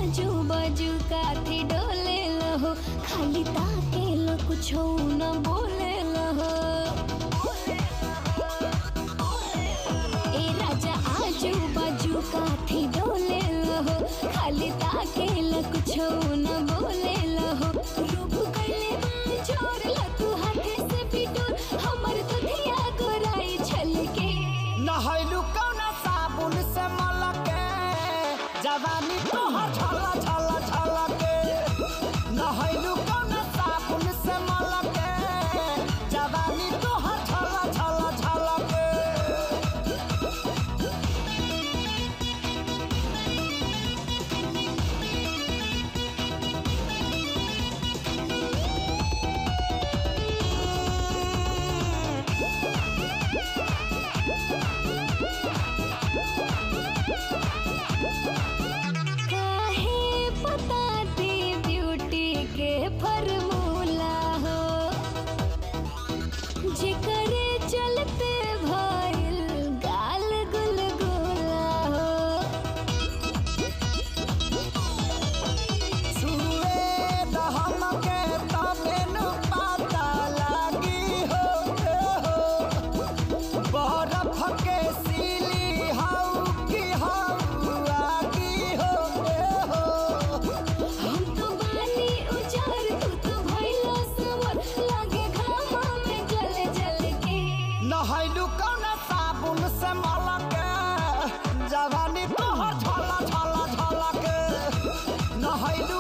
आजू बाजू काथी डोले लहो, खाली ताके लो कुछ न बोले लहो। ए राजा आजू बाजू काथी डोले लहो, खाली ताके लो कुछ न बोले लहो। रूप कले जोर ला तू हाथे से पिटोर, हमर दुधिया गोराई छलके। नहैलू कौना साबुन से मलके, जवानी तोहर झला झला झलके। नहैलू कौना साबुन से मलके, जवानी तोहर झला झला झलके। फॉर्मूला हो जेकरे चलते भइल गाल गुलगुला हो। सुए दहम के तबे नु पता लागी हो, बरफ के सीली हाउ की हाउ आगी हो। हम तो बानी उजार, तू तो भइलो सवर, लागे घामा में जल जल के। नहैलू कौना साबुन से मलके, जवानी तोहर झला झला झलके। नहैलू